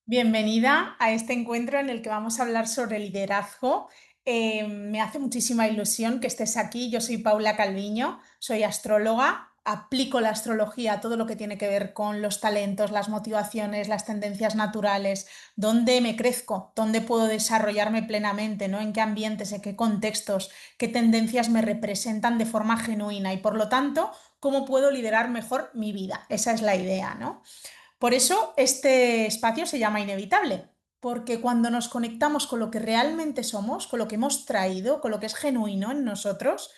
Bienvenida a este encuentro en el que vamos a hablar sobre liderazgo. Me hace muchísima ilusión que estés aquí. Yo soy Paula Calviño, soy astróloga, aplico la astrología a todo lo que tiene que ver con los talentos, las motivaciones, las tendencias naturales, dónde me crezco, dónde puedo desarrollarme plenamente, ¿no? En qué ambientes, en qué contextos, qué tendencias me representan de forma genuina y por lo tanto, cómo puedo liderar mejor mi vida. Esa es la idea, ¿no? Por eso este espacio se llama Inevitable, porque cuando nos conectamos con lo que realmente somos, con lo que hemos traído, con lo que es genuino en nosotros,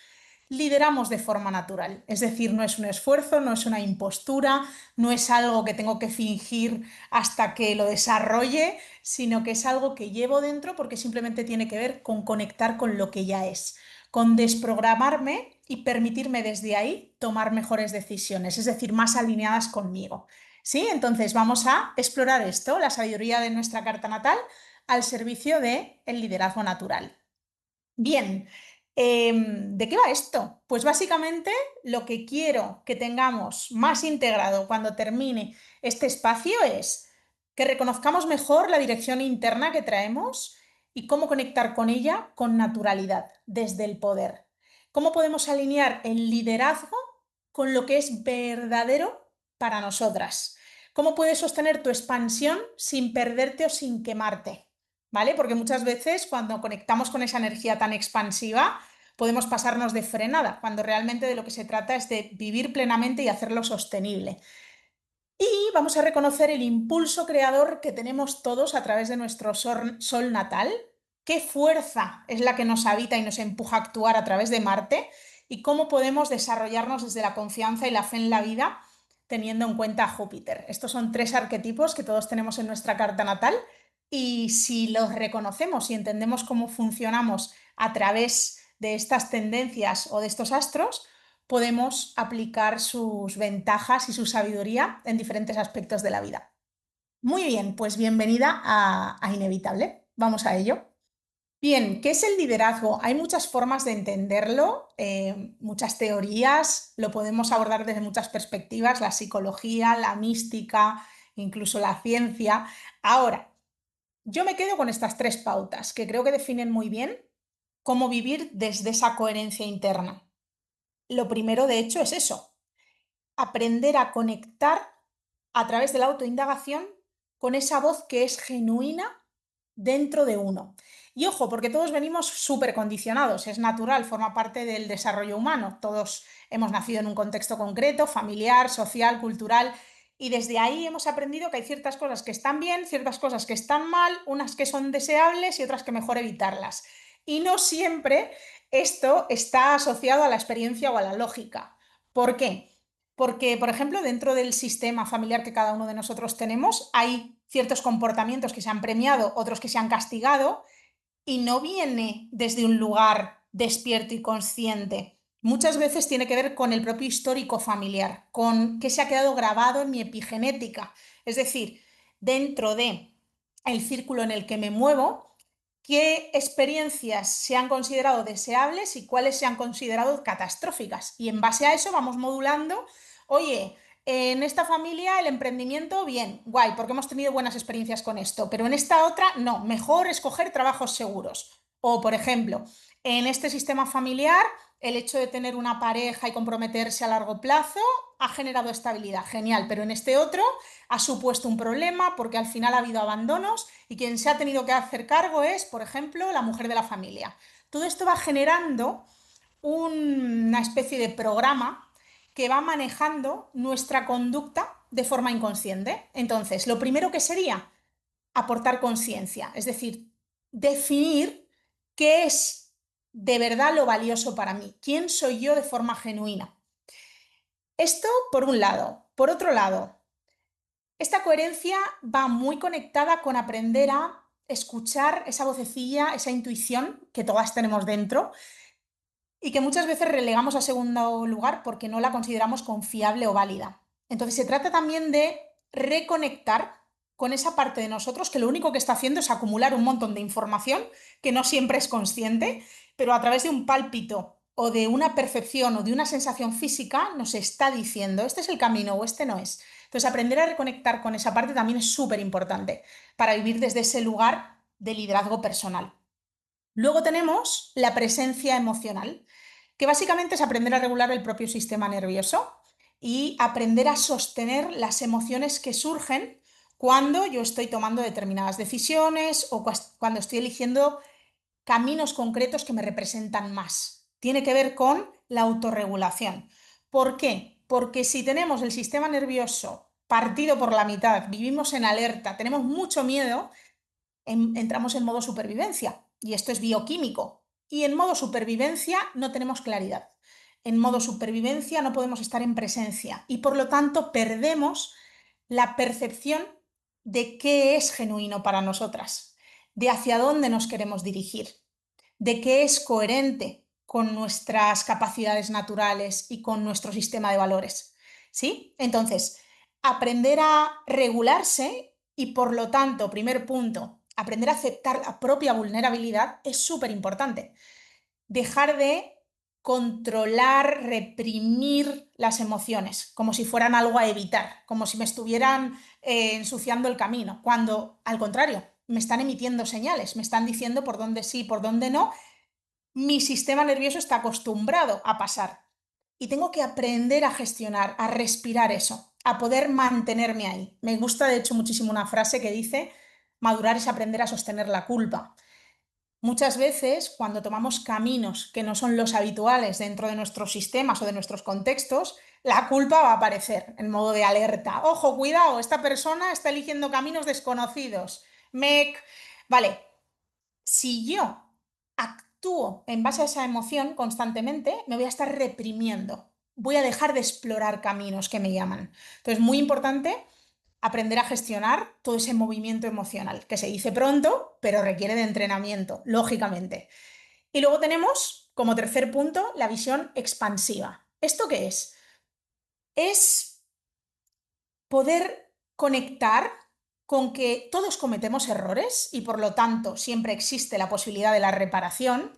lideramos de forma natural. Es decir, no es un esfuerzo, no es una impostura, no es algo que tengo que fingir hasta que lo desarrolle, sino que es algo que llevo dentro porque simplemente tiene que ver con conectar con lo que ya es, con desprogramarme y permitirme desde ahí tomar mejores decisiones, es decir, más alineadas conmigo. ¿Sí? Entonces vamos a explorar esto, la sabiduría de nuestra carta natal al servicio del liderazgo natural. Bien, ¿de qué va esto? Pues básicamente lo que quiero que tengamos más integrado cuando termine este espacio es que reconozcamos mejor la dirección interna que traemos y cómo conectar con ella con naturalidad, desde el poder. ¿Cómo podemos alinear el liderazgo con lo que es verdadero para nosotras? ¿Cómo puedes sostener tu expansión sin perderte o sin quemarte? ¿Vale? Porque muchas veces cuando conectamos con esa energía tan expansiva, podemos pasarnos de frenada, cuando realmente de lo que se trata es de vivir plenamente y hacerlo sostenible. Y vamos a reconocer el impulso creador que tenemos todos a través de nuestro sol natal, qué fuerza es la que nos habita y nos empuja a actuar a través de Marte y cómo podemos desarrollarnos desde la confianza y la fe en la vida teniendo en cuenta a Júpiter. Estos son tres arquetipos que todos tenemos en nuestra carta natal y si los reconocemos y entendemos cómo funcionamos a través de estas tendencias o de estos astros, podemos aplicar sus ventajas y su sabiduría en diferentes aspectos de la vida. Muy bien, pues bienvenida a Inevitable. Vamos a ello. Bien, ¿qué es el liderazgo? Hay muchas formas de entenderlo, muchas teorías, lo podemos abordar desde muchas perspectivas, la psicología, la mística, incluso la ciencia. Ahora, yo me quedo con estas tres pautas que creo que definen muy bien cómo vivir desde esa coherencia interna. Lo primero, de hecho, es eso, aprender a conectar a través de la autoindagación con esa voz que es genuina dentro de uno. Y ojo, porque todos venimos súper condicionados, es natural, forma parte del desarrollo humano. Todos hemos nacido en un contexto concreto, familiar, social, cultural, y desde ahí hemos aprendido que hay ciertas cosas que están bien, ciertas cosas que están mal, unas que son deseables y otras que mejor evitarlas. Y no siempre esto está asociado a la experiencia o a la lógica. ¿Por qué? Porque, por ejemplo, dentro del sistema familiar que cada uno de nosotros tenemos, hay ciertos comportamientos que se han premiado, otros que se han castigado, y no viene desde un lugar despierto y consciente. Muchas veces tiene que ver con el propio histórico familiar, con qué se ha quedado grabado en mi epigenética. Es decir, dentro de el círculo en el que me muevo, qué experiencias se han considerado deseables y cuáles se han considerado catastróficas. Y en base a eso vamos modulando, oye, en esta familia el emprendimiento, bien, guay, porque hemos tenido buenas experiencias con esto, pero en esta otra, no, mejor escoger trabajos seguros. O, por ejemplo, en este sistema familiar, el hecho de tener una pareja y comprometerse a largo plazo ha generado estabilidad, genial, pero en este otro ha supuesto un problema porque al final ha habido abandonos y quien se ha tenido que hacer cargo es, por ejemplo, la mujer de la familia. Todo esto va generando una especie de programa que va manejando nuestra conducta de forma inconsciente. Entonces, lo primero que sería aportar conciencia, es decir, definir qué es de verdad lo valioso para mí, quién soy yo de forma genuina. Esto por un lado. Por otro lado, esta coherencia va muy conectada con aprender a escuchar esa vocecilla, esa intuición que todas tenemos dentro y que muchas veces relegamos a segundo lugar porque no la consideramos confiable o válida. Entonces se trata también de reconectar con esa parte de nosotros que lo único que está haciendo es acumular un montón de información que no siempre es consciente, pero a través de un pálpito o de una percepción o de una sensación física nos está diciendo este es el camino o este no es. Entonces, aprender a reconectar con esa parte también es súper importante para vivir desde ese lugar de liderazgo personal. Luego tenemos la presencia emocional, que básicamente es aprender a regular el propio sistema nervioso y aprender a sostener las emociones que surgen cuando yo estoy tomando determinadas decisiones o cuando estoy eligiendo caminos concretos que me representan más. Tiene que ver con la autorregulación. ¿Por qué? Porque si tenemos el sistema nervioso partido por la mitad, vivimos en alerta, tenemos mucho miedo, entramos en modo supervivencia y esto es bioquímico. Y en modo supervivencia no tenemos claridad. En modo supervivencia no podemos estar en presencia y por lo tanto perdemos la percepción de qué es genuino para nosotras, de hacia dónde nos queremos dirigir, de qué es coherente con nuestras capacidades naturales y con nuestro sistema de valores. ¿Sí? Entonces, aprender a regularse y por lo tanto, primer punto, aprender a aceptar la propia vulnerabilidad es súper importante. Dejar de controlar, reprimir las emociones, como si fueran algo a evitar, como si me estuvieran ensuciando el camino, cuando al contrario, me están emitiendo señales, me están diciendo por dónde sí, por dónde no. Mi sistema nervioso está acostumbrado a pasar y tengo que aprender a gestionar, a respirar eso, a poder mantenerme ahí. Me gusta de hecho muchísimo una frase que dice, madurar es aprender a sostener la culpa. Muchas veces, cuando tomamos caminos que no son los habituales dentro de nuestros sistemas o de nuestros contextos, la culpa va a aparecer en modo de alerta. Ojo, cuidado, esta persona está eligiendo caminos desconocidos. Vale, si yo actúo en base a esa emoción constantemente, me voy a estar reprimiendo. Voy a dejar de explorar caminos que me llaman. Entonces, muy importante aprender a gestionar todo ese movimiento emocional, que se dice pronto, pero requiere de entrenamiento, lógicamente. Y luego tenemos, como tercer punto, la visión expansiva. ¿Esto qué es? Es poder conectar con que todos cometemos errores y por lo tanto siempre existe la posibilidad de la reparación,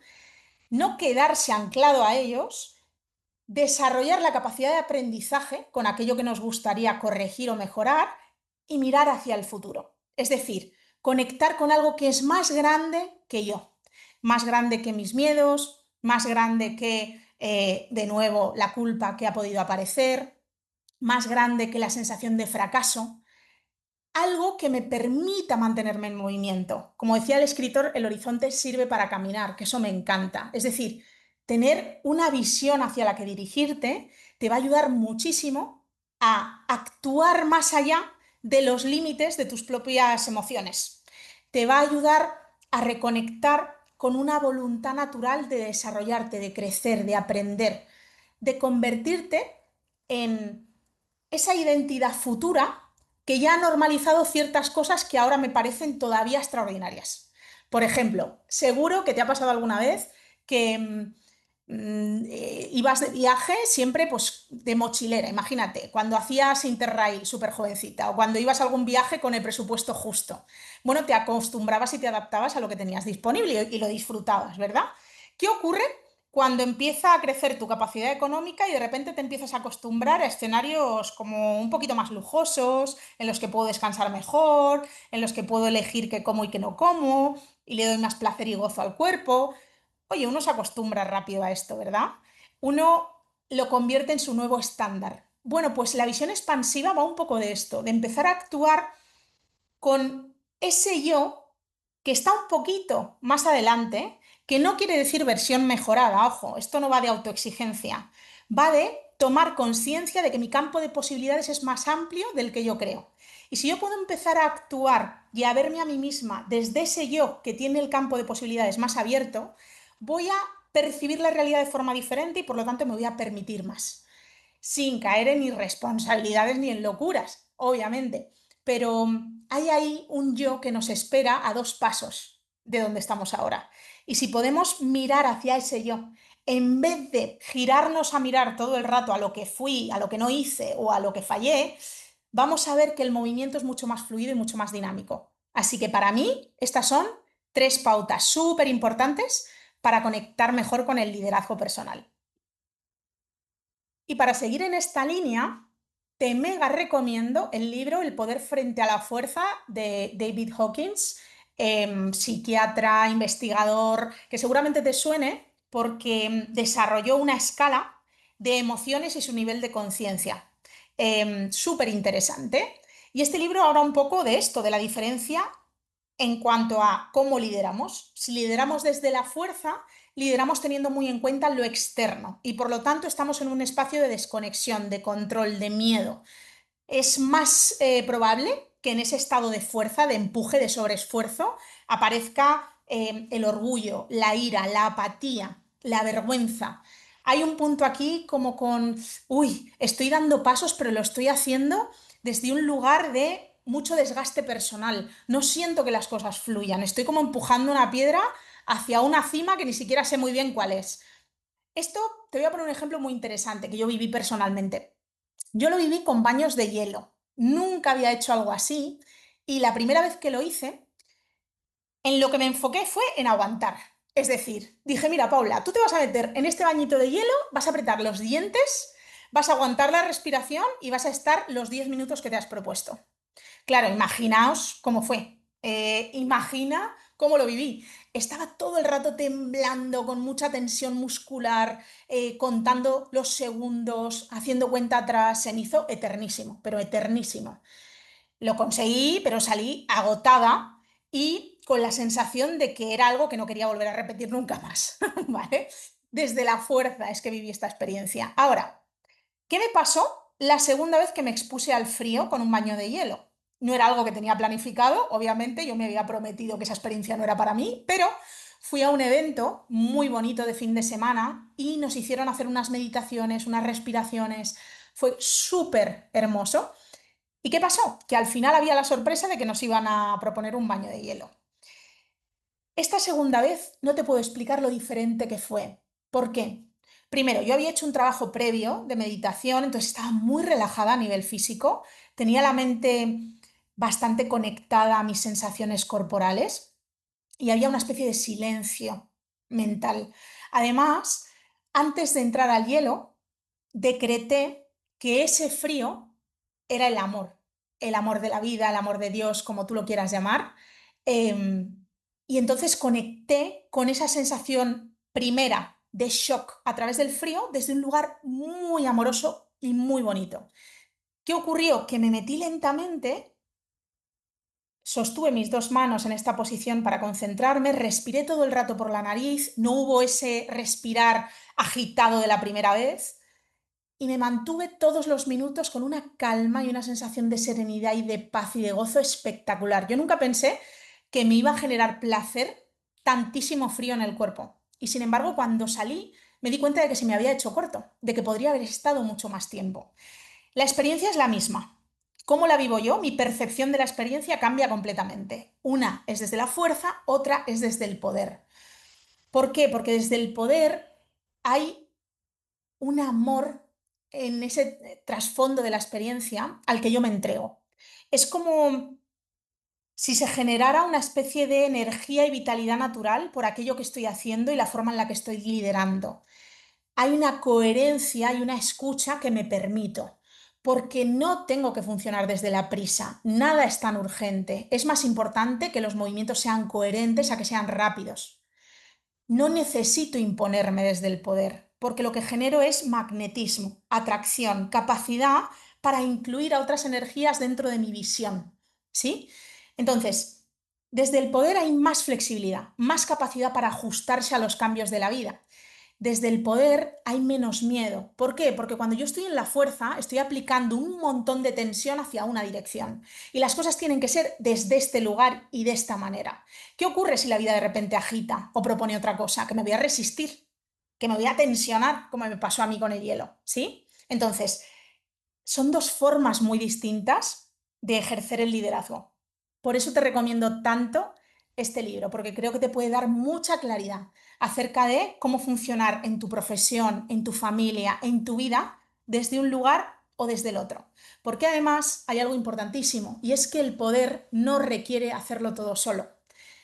no quedarse anclado a ellos, desarrollar la capacidad de aprendizaje con aquello que nos gustaría corregir o mejorar y mirar hacia el futuro. Es decir, conectar con algo que es más grande que yo, más grande que mis miedos, más grande que, de nuevo, la culpa que ha podido aparecer, más grande que la sensación de fracaso, algo que me permita mantenerme en movimiento. Como decía el escritor, el horizonte sirve para caminar, que eso me encanta. Es decir, tener una visión hacia la que dirigirte te va a ayudar muchísimo a actuar más allá de los límites de tus propias emociones. Te va a ayudar a reconectar con una voluntad natural de desarrollarte, de crecer, de aprender, de convertirte en esa identidad futura que ya ha normalizado ciertas cosas que ahora me parecen todavía extraordinarias. Por ejemplo, seguro que te ha pasado alguna vez que ibas de viaje siempre pues de mochilera, imagínate, cuando hacías Interrail súper jovencita o cuando ibas a algún viaje con el presupuesto justo. Bueno, te acostumbrabas y te adaptabas a lo que tenías disponible y lo disfrutabas, ¿verdad? ¿Qué ocurre cuando empieza a crecer tu capacidad económica y de repente te empiezas a acostumbrar a escenarios como un poquito más lujosos, en los que puedo descansar mejor, en los que puedo elegir qué como y qué no como, y le doy más placer y gozo al cuerpo? Oye, uno se acostumbra rápido a esto, ¿verdad? Uno lo convierte en su nuevo estándar. Bueno, pues la visión expansiva va un poco de esto, de empezar a actuar con ese yo que está un poquito más adelante, que no quiere decir versión mejorada, ojo, esto no va de autoexigencia, va de tomar conciencia de que mi campo de posibilidades es más amplio del que yo creo. Y si yo puedo empezar a actuar y a verme a mí misma desde ese yo que tiene el campo de posibilidades más abierto, voy a percibir la realidad de forma diferente y por lo tanto me voy a permitir más sin caer en irresponsabilidades ni en locuras, obviamente. Pero hay ahí un yo que nos espera a dos pasos de donde estamos ahora. Y si podemos mirar hacia ese yo, en vez de girarnos a mirar todo el rato a lo que fui, a lo que no hice o a lo que fallé, vamos a ver que el movimiento es mucho más fluido y mucho más dinámico. Así que para mí, estas son tres pautas súper importantes para conectar mejor con el liderazgo personal. Y para seguir en esta línea, te mega recomiendo el libro El poder frente a la fuerza de David Hawkins, psiquiatra, investigador, que seguramente te suene porque desarrolló una escala de emociones y su nivel de conciencia. Súper interesante. Y este libro habla un poco de esto, de la diferencia en cuanto a cómo lideramos. Si lideramos desde la fuerza, lideramos teniendo muy en cuenta lo externo y por lo tanto estamos en un espacio de desconexión, de control, de miedo. Es más probable que en ese estado de fuerza, de empuje, de sobreesfuerzo, aparezca el orgullo, la ira, la apatía, la vergüenza. Hay un punto aquí como con, uy, estoy dando pasos, pero lo estoy haciendo desde un lugar de mucho desgaste personal. No siento que las cosas fluyan. Estoy como empujando una piedra hacia una cima que ni siquiera sé muy bien cuál es. Esto te voy a poner un ejemplo muy interesante que yo viví personalmente. Yo lo viví con baños de hielo. Nunca había hecho algo así y la primera vez que lo hice, en lo que me enfoqué fue en aguantar. Es decir, dije, mira, Paula, tú te vas a meter en este bañito de hielo, vas a apretar los dientes, vas a aguantar la respiración y vas a estar los 10 minutos que te has propuesto. Claro, imaginaos cómo fue. Imagina cómo lo viví. Estaba todo el rato temblando, con mucha tensión muscular, contando los segundos, haciendo cuenta atrás. Se me hizo eternísimo, pero eternísimo. Lo conseguí, pero salí agotada y con la sensación de que era algo que no quería volver a repetir nunca más. ¿Vale? Desde la fuerza es que viví esta experiencia. Ahora, ¿qué me pasó la segunda vez que me expuse al frío con un baño de hielo? No era algo que tenía planificado, obviamente, yo me había prometido que esa experiencia no era para mí, pero fui a un evento muy bonito de fin de semana y nos hicieron hacer unas meditaciones, unas respiraciones. Fue súper hermoso. ¿Y qué pasó? Que al final había la sorpresa de que nos iban a proponer un baño de hielo. Esta segunda vez no te puedo explicar lo diferente que fue. ¿Por qué? Primero, yo había hecho un trabajo previo de meditación, entonces estaba muy relajada a nivel físico, tenía la mente bastante conectada a mis sensaciones corporales y había una especie de silencio mental. Además, antes de entrar al hielo, decreté que ese frío era el amor de la vida, el amor de Dios, como tú lo quieras llamar. Y entonces conecté con esa sensación primera de shock a través del frío desde un lugar muy amoroso y muy bonito. ¿Qué ocurrió? Que me metí lentamente, sostuve mis dos manos en esta posición para concentrarme, respiré todo el rato por la nariz, no hubo ese respirar agitado de la primera vez y me mantuve todos los minutos con una calma y una sensación de serenidad y de paz y de gozo espectacular. Yo nunca pensé que me iba a generar placer tantísimo frío en el cuerpo. Y sin embargo, cuando salí, me di cuenta de que se me había hecho corto, de que podría haber estado mucho más tiempo. La experiencia es la misma. ¿Cómo la vivo yo? Mi percepción de la experiencia cambia completamente. Una es desde la fuerza, otra es desde el poder. ¿Por qué? Porque desde el poder hay un amor en ese trasfondo de la experiencia al que yo me entrego. Es como si se generara una especie de energía y vitalidad natural por aquello que estoy haciendo y la forma en la que estoy liderando. Hay una coherencia y una escucha que me permito, porque no tengo que funcionar desde la prisa. Nada es tan urgente. Es más importante que los movimientos sean coherentes a que sean rápidos. No necesito imponerme desde el poder, porque lo que genero es magnetismo, atracción, capacidad para incluir a otras energías dentro de mi visión. ¿Sí? Entonces, desde el poder hay más flexibilidad, más capacidad para ajustarse a los cambios de la vida. Desde el poder hay menos miedo. ¿Por qué? Porque cuando yo estoy en la fuerza, estoy aplicando un montón de tensión hacia una dirección. Y las cosas tienen que ser desde este lugar y de esta manera. ¿Qué ocurre si la vida de repente agita o propone otra cosa? Que me voy a resistir, que me voy a tensionar, como me pasó a mí con el hielo. ¿Sí? Entonces, son dos formas muy distintas de ejercer el liderazgo. Por eso te recomiendo tanto este libro, porque creo que te puede dar mucha claridad acerca de cómo funcionar en tu profesión, en tu familia, en tu vida, desde un lugar o desde el otro. Porque además hay algo importantísimo y es que el poder no requiere hacerlo todo solo.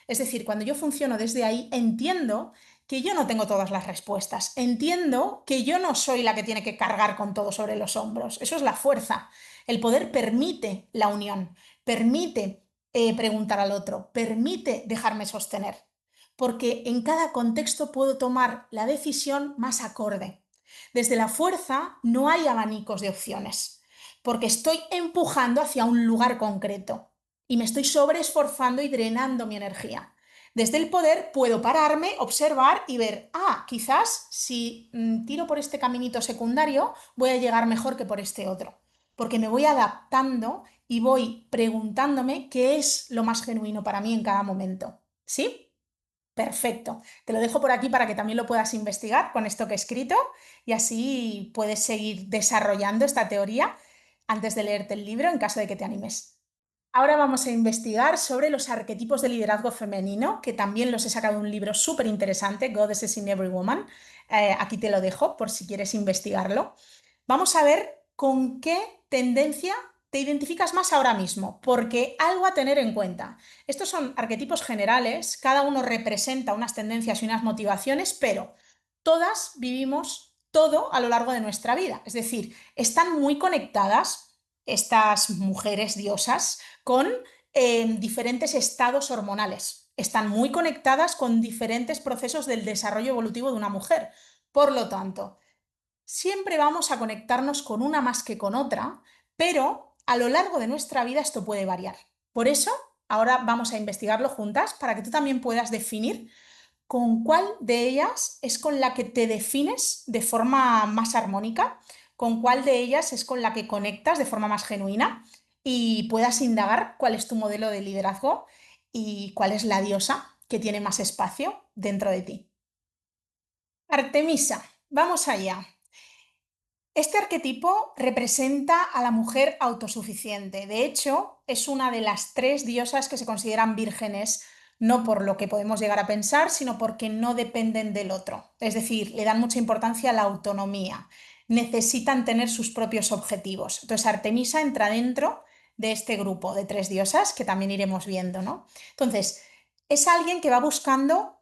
Es decir, cuando yo funciono desde ahí, entiendo que yo no tengo todas las respuestas. Entiendo que yo no soy la que tiene que cargar con todo sobre los hombros. Eso es la fuerza. El poder permite la unión, permite preguntar al otro, permite dejarme sostener, porque en cada contexto puedo tomar la decisión más acorde. Desde la fuerza no hay abanicos de opciones, porque estoy empujando hacia un lugar concreto y me estoy sobreesforzando y drenando mi energía. Desde el poder puedo pararme, observar y ver, quizás si tiro por este caminito secundario voy a llegar mejor que por este otro, porque me voy adaptando y voy preguntándome qué es lo más genuino para mí en cada momento. ¿Sí? Perfecto. Te lo dejo por aquí para que también lo puedas investigar con esto que he escrito y así puedes seguir desarrollando esta teoría antes de leerte el libro en caso de que te animes. Ahora vamos a investigar sobre los arquetipos de liderazgo femenino, que también los he sacado de un libro súper interesante, Goddesses in Every Woman. Aquí te lo dejo por si quieres investigarlo. Vamos a ver con qué tendencia te identificas más ahora mismo, porque algo a tener en cuenta. Estos son arquetipos generales, cada uno representa unas tendencias y unas motivaciones, pero todas vivimos todo a lo largo de nuestra vida. Es decir, están muy conectadas estas mujeres diosas con diferentes estados hormonales. Están muy conectadas con diferentes procesos del desarrollo evolutivo de una mujer. Por lo tanto, siempre vamos a conectarnos con una más que con otra, pero a lo largo de nuestra vida esto puede variar. Por eso, ahora vamos a investigarlo juntas para que tú también puedas definir con cuál de ellas es con la que te defines de forma más armónica, con cuál de ellas es con la que conectas de forma más genuina y puedas indagar cuál es tu modelo de liderazgo y cuál es la diosa que tiene más espacio dentro de ti. Artemisa, vamos allá. Este arquetipo representa a la mujer autosuficiente. De hecho, es una de las tres diosas que se consideran vírgenes, no por lo que podemos llegar a pensar, sino porque no dependen del otro. Es decir, le dan mucha importancia a la autonomía. Necesitan tener sus propios objetivos. Entonces, Artemisa entra dentro de este grupo de tres diosas que también iremos viendo, ¿no? Entonces, es alguien que va buscando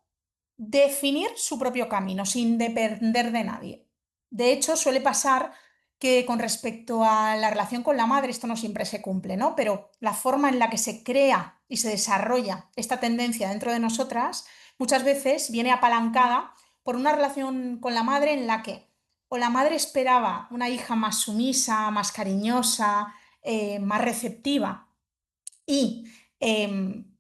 definir su propio camino sin depender de nadie. De hecho, suele pasar que con respecto a la relación con la madre, esto no siempre se cumple, ¿no? Pero la forma en la que se crea y se desarrolla esta tendencia dentro de nosotras muchas veces viene apalancada por una relación con la madre en la que o la madre esperaba una hija más sumisa, más cariñosa, más receptiva y em,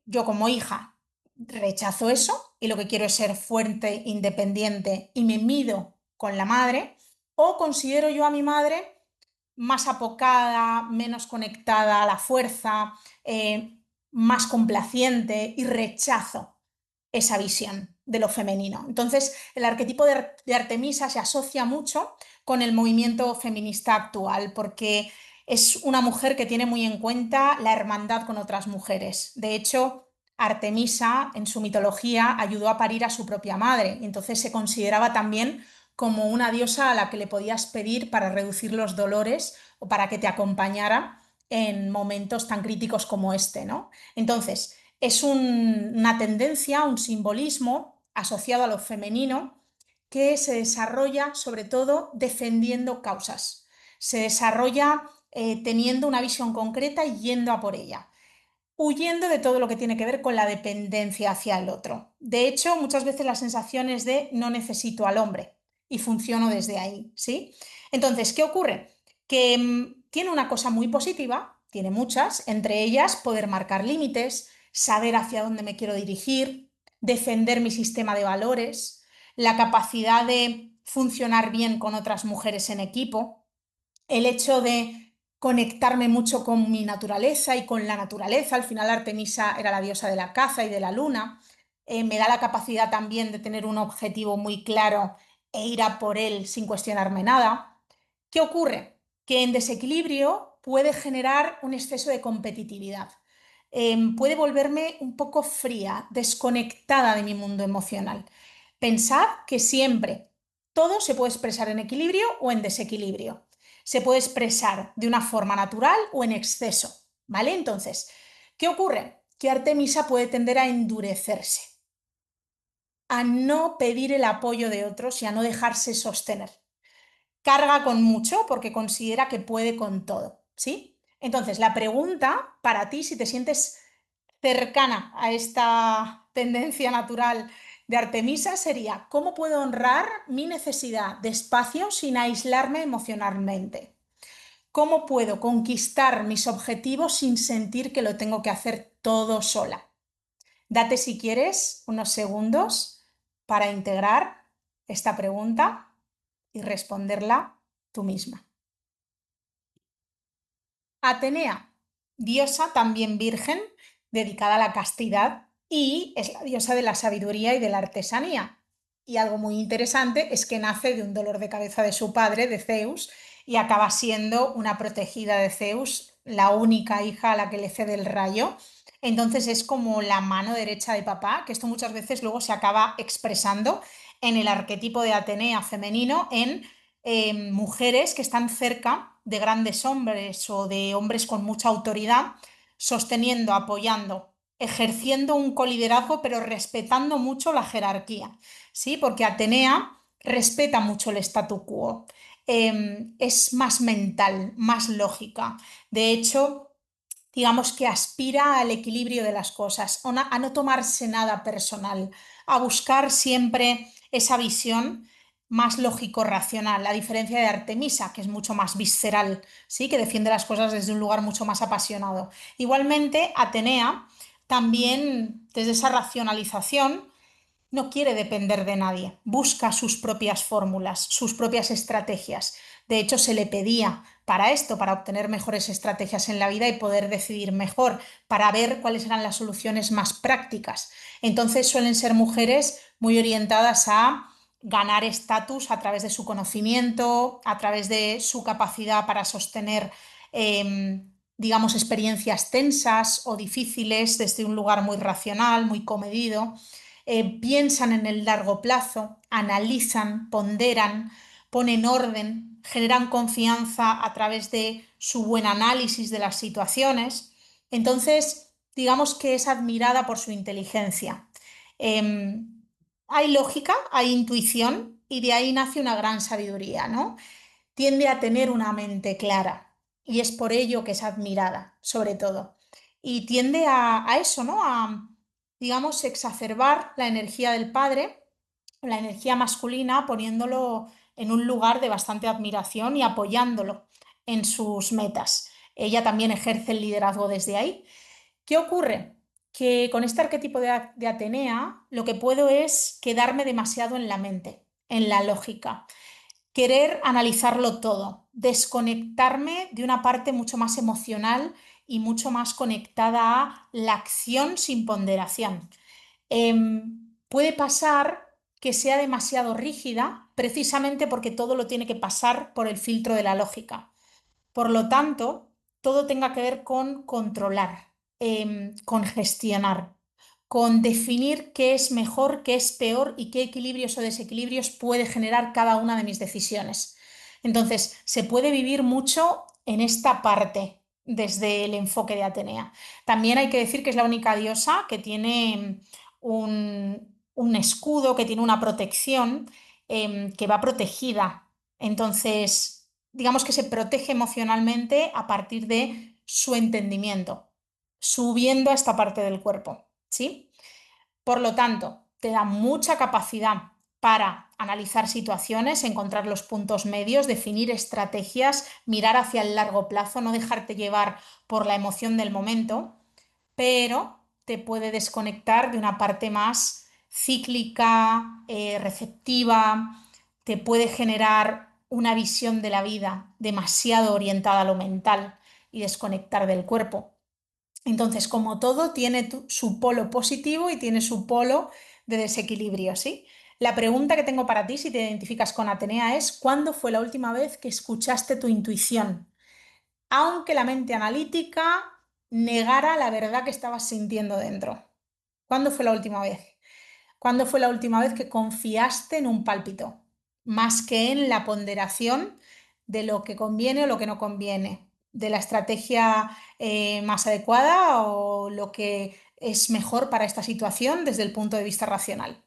yo como hija rechazo eso y lo que quiero es ser fuerte, independiente y me mido con la madre, o considero yo a mi madre más apocada, menos conectada a la fuerza, más complaciente y rechazo esa visión de lo femenino. Entonces, el arquetipo de Artemisa se asocia mucho con el movimiento feminista actual porque es una mujer que tiene muy en cuenta la hermandad con otras mujeres. De hecho, Artemisa en su mitología ayudó a parir a su propia madre y entonces se consideraba también como una diosa a la que le podías pedir para reducir los dolores o para que te acompañara en momentos tan críticos como este, ¿no? Entonces, es una tendencia, un simbolismo asociado a lo femenino que se desarrolla sobre todo defendiendo causas. Se desarrolla teniendo una visión concreta y yendo a por ella, huyendo de todo lo que tiene que ver con la dependencia hacia el otro. De hecho, muchas veces la sensación es de no necesito al hombre y funciono desde ahí, ¿sí? Entonces, ¿qué ocurre? Que tiene una cosa muy positiva, tiene muchas, entre ellas poder marcar límites, saber hacia dónde me quiero dirigir, defender mi sistema de valores, la capacidad de funcionar bien con otras mujeres en equipo, el hecho de conectarme mucho con mi naturaleza y con la naturaleza. Al final Artemisa era la diosa de la caza y de la luna. Me da la capacidad también de tener un objetivo muy claro e ir a por él sin cuestionarme nada. ¿Qué ocurre? Que en desequilibrio puede generar un exceso de competitividad. Puede volverme un poco fría, desconectada de mi mundo emocional. Pensad que siempre todo se puede expresar en equilibrio o en desequilibrio. Se puede expresar de una forma natural o en exceso, ¿vale? Entonces, ¿qué ocurre? Que Artemisa puede tender a endurecerse. a no pedir el apoyo de otros y a no dejarse sostener. Carga con mucho porque considera que puede con todo, ¿sí? Entonces, la pregunta para ti, si te sientes cercana a esta tendencia natural de Artemisa, sería, ¿cómo puedo honrar mi necesidad de espacio sin aislarme emocionalmente? ¿Cómo puedo conquistar mis objetivos sin sentir que lo tengo que hacer todo sola? Date, si quieres, unos segundos para integrar esta pregunta y responderla tú misma. Atenea, diosa también virgen, dedicada a la castidad y es la diosa de la sabiduría y de la artesanía. Y algo muy interesante es que nace de un dolor de cabeza de su padre, de Zeus, y acaba siendo una protegida de Zeus, la única hija a la que le cede el rayo. Entonces es como la mano derecha de papá, que esto muchas veces luego se acaba expresando en el arquetipo de Atenea femenino en mujeres que están cerca de grandes hombres o de hombres con mucha autoridad, sosteniendo, apoyando, ejerciendo un coliderazgo, pero respetando mucho la jerarquía, ¿sí? Porque Atenea respeta mucho el statu quo, es más mental, más lógica. De hecho, digamos que aspira al equilibrio de las cosas, a no tomarse nada personal, a buscar siempre esa visión más lógico-racional, a diferencia de Artemisa, que es mucho más visceral, ¿sí? Que defiende las cosas desde un lugar mucho más apasionado. Igualmente, Atenea también, desde esa racionalización, no quiere depender de nadie, busca sus propias fórmulas, sus propias estrategias. De hecho, se le pedía para esto, para obtener mejores estrategias en la vida y poder decidir mejor, para ver cuáles eran las soluciones más prácticas. Entonces suelen ser mujeres muy orientadas a ganar estatus a través de su conocimiento, a través de su capacidad para sostener, digamos, experiencias tensas o difíciles desde un lugar muy racional, muy comedido. Piensan en el largo plazo, analizan, ponderan, ponen orden, generan confianza a través de su buen análisis de las situaciones. Entonces, digamos que es admirada por su inteligencia. Eh, Hay lógica, hay intuición y de ahí nace una gran sabiduría, ¿no? Tiende a tener una mente clara y es por ello que es admirada, sobre todo. Y tiende a eso, ¿no? A, digamos, exacerbar la energía del padre, la energía masculina, poniéndolo en un lugar de bastante admiración y apoyándolo en sus metas. Ella también ejerce el liderazgo desde ahí. ¿Qué ocurre? Que con este arquetipo de Atenea lo que puedo es quedarme demasiado en la mente, en la lógica, querer analizarlo todo, desconectarme de una parte mucho más emocional y mucho más conectada a la acción sin ponderación. Puede pasar que sea demasiado rígida precisamente porque todo lo tiene que pasar por el filtro de la lógica. Por lo tanto, todo tenga que ver con controlar, con gestionar, con definir qué es mejor, qué es peor y qué equilibrios o desequilibrios puede generar cada una de mis decisiones. Entonces, se puede vivir mucho en esta parte desde el enfoque de Atenea. También hay que decir que es la única diosa que tiene un escudo, que tiene una protección, que va protegida. Entonces, digamos que se protege emocionalmente a partir de su entendimiento, subiendo a esta parte del cuerpo, ¿sí? Por lo tanto, te da mucha capacidad para analizar situaciones, encontrar los puntos medios, definir estrategias, mirar hacia el largo plazo, no dejarte llevar por la emoción del momento, pero te puede desconectar de una parte más cíclica, receptiva, te puede generar una visión de la vida demasiado orientada a lo mental y desconectar del cuerpo. Entonces, como todo, tiene su polo positivo y tiene su polo de desequilibrio, ¿sí? La pregunta que tengo para ti, si te identificas con Atenea, es ¿cuándo fue la última vez que escuchaste tu intuición? Aunque la mente analítica negara la verdad que estabas sintiendo dentro. ¿Cuándo fue la última vez? ¿Cuándo fue la última vez que confiaste en un pálpito? Más que en la ponderación de lo que conviene o lo que no conviene, de la estrategia más adecuada o lo que es mejor para esta situación desde el punto de vista racional.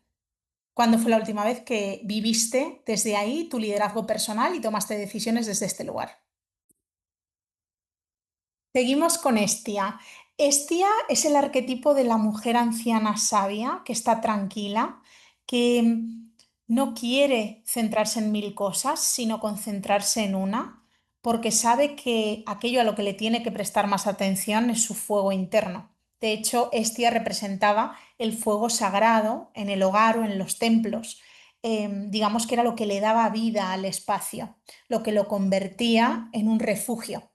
¿Cuándo fue la última vez que viviste desde ahí tu liderazgo personal y tomaste decisiones desde este lugar? Seguimos con Estia. Estia es el arquetipo de la mujer anciana sabia que está tranquila, que no quiere centrarse en mil cosas, sino concentrarse en una, porque sabe que aquello a lo que le tiene que prestar más atención es su fuego interno. De hecho, Estia representaba el fuego sagrado en el hogar o en los templos. Digamos que era lo que le daba vida al espacio, lo que lo convertía en un refugio.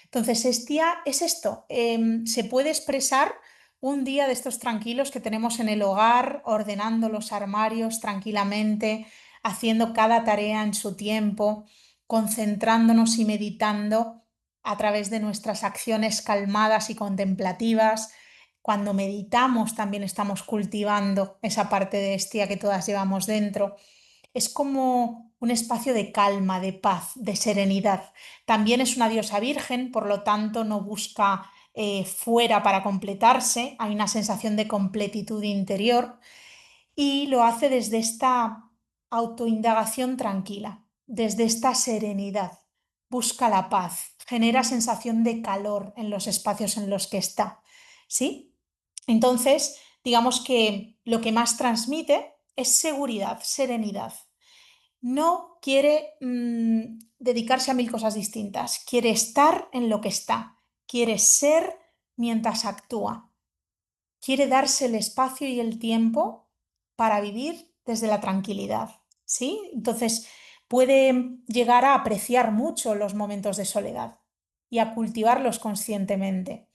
Entonces, Estia es esto, se puede expresar un día de estos tranquilos que tenemos en el hogar, ordenando los armarios tranquilamente, haciendo cada tarea en su tiempo, concentrándonos y meditando a través de nuestras acciones calmadas y contemplativas. Cuando meditamos también estamos cultivando esa parte de Estia que todas llevamos dentro. Es como un espacio de calma, de paz, de serenidad. También es una diosa virgen, por lo tanto no busca fuera para completarse, hay una sensación de completitud interior y lo hace desde esta autoindagación tranquila, desde esta serenidad. Busca la paz, genera sensación de calor en los espacios en los que está. ¿Sí? Entonces, digamos que lo que más transmite es seguridad, serenidad. No quiere dedicarse a mil cosas distintas, quiere estar en lo que está, quiere ser mientras actúa, quiere darse el espacio y el tiempo para vivir desde la tranquilidad, ¿sí? Entonces puede llegar a apreciar mucho los momentos de soledad y a cultivarlos conscientemente.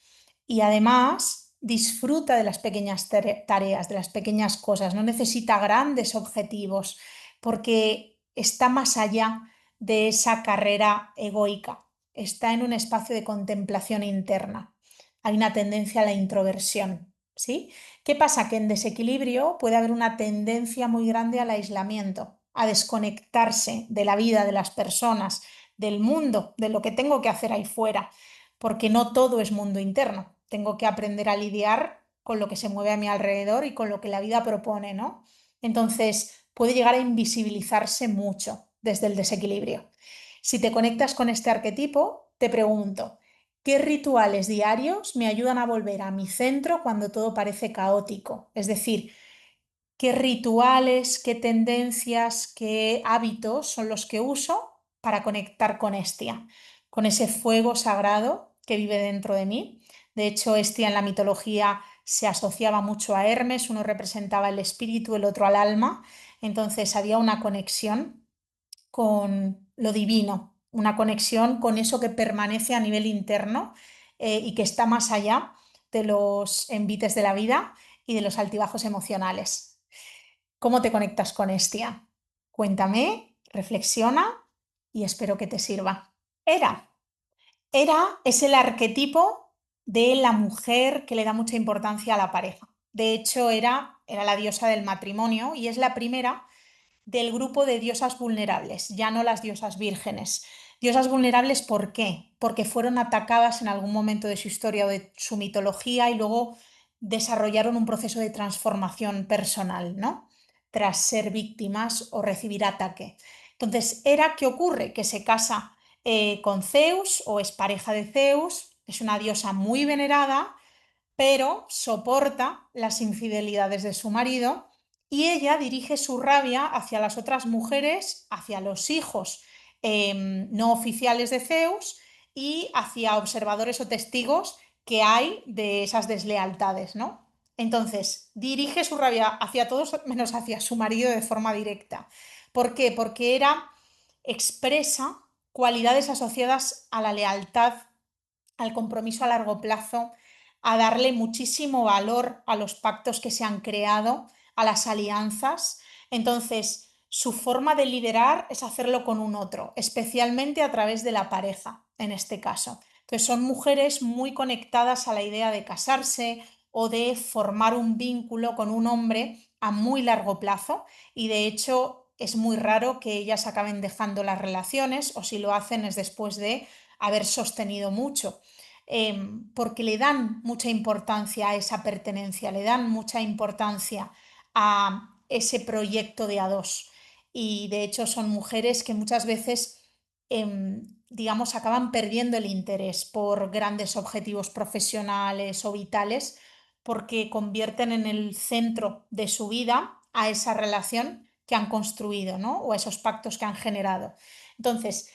Y además disfruta de las pequeñas tareas, de las pequeñas cosas, no necesita grandes objetivos porque está más allá de esa carrera egoica, está en un espacio de contemplación interna. Hay una tendencia a la introversión, ¿sí? ¿Qué pasa? Que en desequilibrio puede haber una tendencia muy grande al aislamiento, a desconectarse de la vida, de las personas, del mundo, de lo que tengo que hacer ahí fuera, porque no todo es mundo interno. Tengo que aprender a lidiar con lo que se mueve a mi alrededor y con lo que la vida propone, ¿no? Entonces, puede llegar a invisibilizarse mucho desde el desequilibrio. Si te conectas con este arquetipo, te pregunto, ¿qué rituales diarios me ayudan a volver a mi centro cuando todo parece caótico? Es decir, ¿qué rituales, qué tendencias, qué hábitos son los que uso para conectar con Estia, con ese fuego sagrado que vive dentro de mí? De hecho, Estia en la mitología se asociaba mucho a Hermes, uno representaba el espíritu, el otro al alma, entonces había una conexión con lo divino, una conexión con eso que permanece a nivel interno y que está más allá de los envites de la vida y de los altibajos emocionales. ¿Cómo te conectas con Estia? Cuéntame, reflexiona y espero que te sirva. Era. Era es el arquetipo de la mujer que le da mucha importancia a la pareja. De hecho, era la diosa del matrimonio y es la primera del grupo de diosas vulnerables, ya no las diosas vírgenes. Diosas vulnerables, ¿por qué? Porque fueron atacadas en algún momento de su historia o de su mitología y luego desarrollaron un proceso de transformación personal, ¿no? Tras ser víctimas o recibir ataque. Entonces, Hera, ¿qué ocurre? Que se casa con Zeus o es pareja de Zeus, es una diosa muy venerada, pero soporta las infidelidades de su marido y ella dirige su rabia hacia las otras mujeres, hacia los hijos no oficiales de Zeus y hacia observadores o testigos que hay de esas deslealtades, ¿no? Entonces, dirige su rabia hacia todos menos hacia su marido de forma directa. ¿Por qué? Porque era expresa cualidades asociadas a la lealtad, al compromiso a largo plazo, a darle muchísimo valor a los pactos que se han creado, a las alianzas. Entonces, su forma de liderar es hacerlo con un otro, especialmente a través de la pareja, en este caso. Entonces, son mujeres muy conectadas a la idea de casarse o de formar un vínculo con un hombre a muy largo plazo y de hecho es muy raro que ellas acaben dejando las relaciones o si lo hacen es después de haber sostenido mucho porque le dan mucha importancia a esa pertenencia, le dan mucha importancia a ese proyecto de a dos. Y de hecho son mujeres que muchas veces, digamos, acaban perdiendo el interés por grandes objetivos profesionales o vitales porque convierten en el centro de su vida a esa relación que han construido, ¿no? O a esos pactos que han generado. Entonces,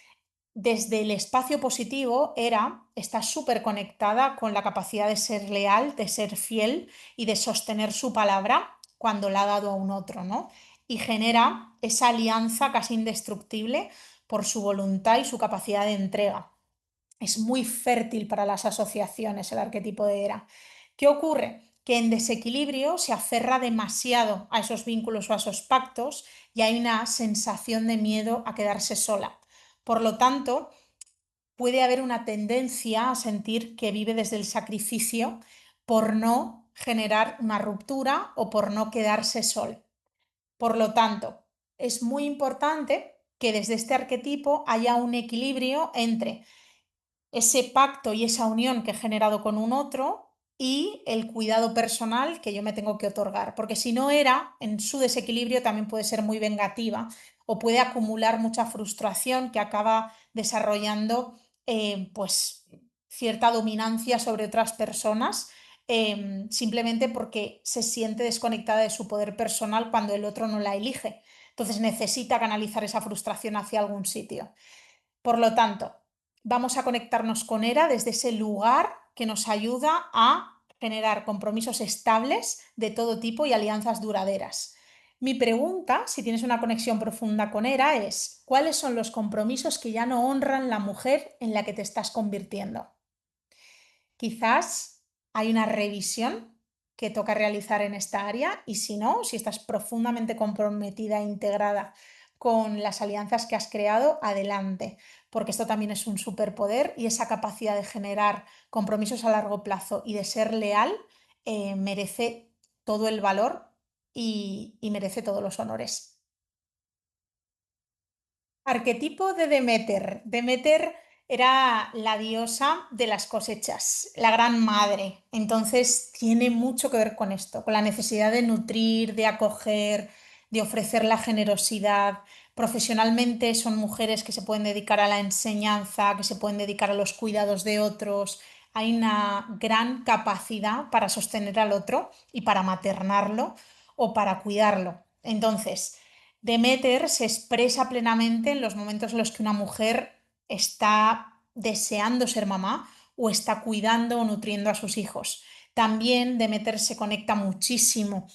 desde el espacio positivo, está súper conectada con la capacidad de ser leal, de ser fiel y de sostener su palabra cuando la ha dado a un otro, ¿no? Y genera esa alianza casi indestructible por su voluntad y su capacidad de entrega. Es muy fértil para las asociaciones el arquetipo de Hera. ¿Qué ocurre? Que en desequilibrio se aferra demasiado a esos vínculos o a esos pactos y hay una sensación de miedo a quedarse sola. Por lo tanto, puede haber una tendencia a sentir que vive desde el sacrificio por no generar una ruptura o por no quedarse sol. Por lo tanto, es muy importante que desde este arquetipo haya un equilibrio entre ese pacto y esa unión que he generado con un otro y el cuidado personal que yo me tengo que otorgar, porque si no era, en su desequilibrio también puede ser muy vengativa o puede acumular mucha frustración que acaba desarrollando pues cierta dominancia sobre otras personas simplemente porque se siente desconectada de su poder personal cuando el otro no la elige. Entonces necesita canalizar esa frustración hacia algún sitio. Por lo tanto, vamos a conectarnos con ERA desde ese lugar que nos ayuda a generar compromisos estables de todo tipo y alianzas duraderas. Mi pregunta, si tienes una conexión profunda con ERA, es ¿cuáles son los compromisos que ya no honran la mujer en la que te estás convirtiendo? Quizás hay una revisión que toca realizar en esta área y si no, si estás profundamente comprometida e integrada con las alianzas que has creado, adelante, porque esto también es un superpoder y esa capacidad de generar compromisos a largo plazo y de ser leal merece todo el valor y merece todos los honores. Arquetipo de Demeter. Demeter era la diosa de las cosechas, la gran madre. Entonces tiene mucho que ver con esto, con la necesidad de nutrir, de acoger, de ofrecer la generosidad. Profesionalmente son mujeres que se pueden dedicar a la enseñanza, que se pueden dedicar a los cuidados de otros. Hay una gran capacidad para sostener al otro y para maternarlo o para cuidarlo. Entonces, Demeter se expresa plenamente en los momentos en los que una mujer está deseando ser mamá o está cuidando o nutriendo a sus hijos. También Demeter se conecta muchísimo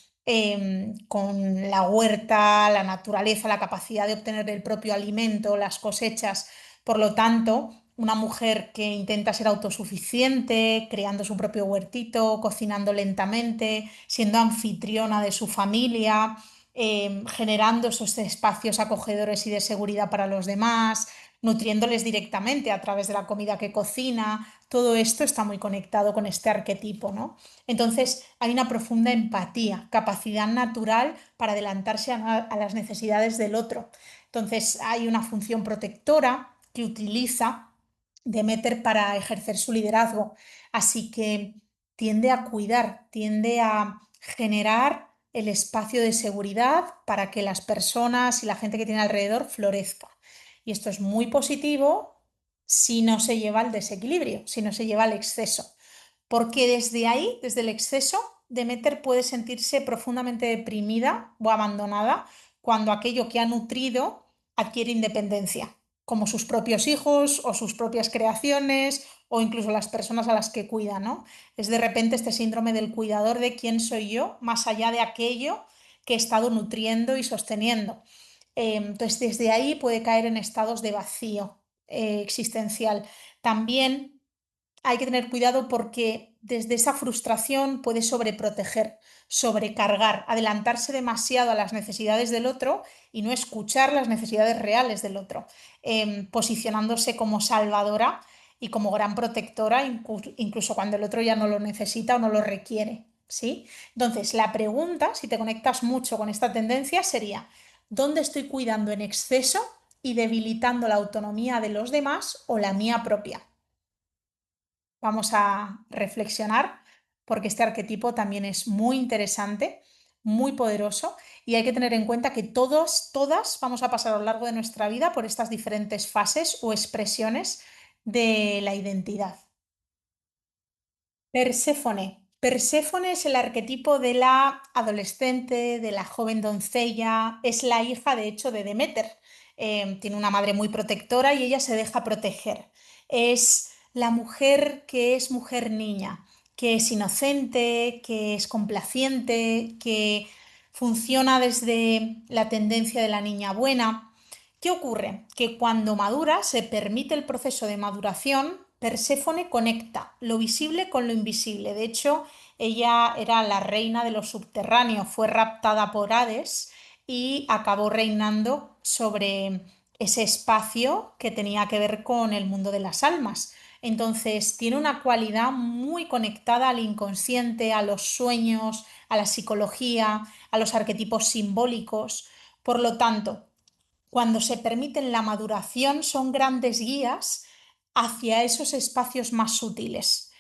con la huerta, la naturaleza, la capacidad de obtener el propio alimento, las cosechas. Por lo tanto, una mujer que intenta ser autosuficiente, creando su propio huertito, cocinando lentamente, siendo anfitriona de su familia, generando esos espacios acogedores y de seguridad para los demás, nutriéndoles directamente a través de la comida que cocina. Todo esto está muy conectado con este arquetipo, ¿no? Entonces hay una profunda empatía, capacidad natural para adelantarse a las necesidades del otro. Entonces hay una función protectora que utiliza Demeter para ejercer su liderazgo. Así que tiende a cuidar, tiende a generar el espacio de seguridad para que las personas y la gente que tiene alrededor florezca. Y esto es muy positivo si no se lleva al desequilibrio, si no se lleva al exceso. Porque desde ahí, desde el exceso, Demeter puede sentirse profundamente deprimida o abandonada cuando aquello que ha nutrido adquiere independencia, como sus propios hijos o sus propias creaciones o incluso las personas a las que cuida, ¿no? Es de repente este síndrome del cuidador de quién soy yo, más allá de aquello que he estado nutriendo y sosteniendo. Entonces, desde ahí puede caer en estados de vacío existencial. También hay que tener cuidado porque desde esa frustración puede sobreproteger, sobrecargar, adelantarse demasiado a las necesidades del otro y no escuchar las necesidades reales del otro, posicionándose como salvadora y como gran protectora, incluso cuando el otro ya no lo necesita o no lo requiere. ¿Sí? Entonces, la pregunta, si te conectas mucho con esta tendencia, sería, ¿dónde estoy cuidando en exceso y debilitando la autonomía de los demás o la mía propia? Vamos a reflexionar porque este arquetipo también es muy interesante muy poderoso y hay que tener en cuenta que todos, todas vamos a pasar a lo largo de nuestra vida por estas diferentes fases o expresiones de la identidad. Perséfone. Perséfone es el arquetipo de la adolescente, de la joven doncella, es la hija de hecho de Deméter. Tiene una madre muy protectora y ella se deja proteger. Es la mujer que es mujer niña, que es inocente, que es complaciente, que funciona desde la tendencia de la niña buena. ¿Qué ocurre? Que cuando madura, se permite el proceso de maduración, Perséfone conecta lo visible con lo invisible. De hecho, ella era la reina de los subterráneos, fue raptada por Hades y acabó reinando sobre ese espacio que tenía que ver con el mundo de las almas. Entonces, tiene una cualidad muy conectada al inconsciente, a los sueños, a la psicología, a los arquetipos simbólicos. Por lo tanto, cuando se permiten la maduración, son grandes guías hacia esos espacios más sutiles.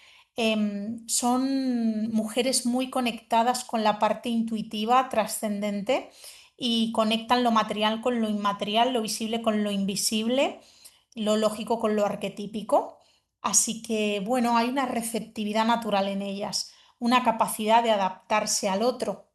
Son mujeres muy conectadas con la parte intuitiva, trascendente, y conectan lo material con lo inmaterial, lo visible con lo invisible, lo lógico con lo arquetípico. Así que, bueno, hay una receptividad natural en ellas, una capacidad de adaptarse al otro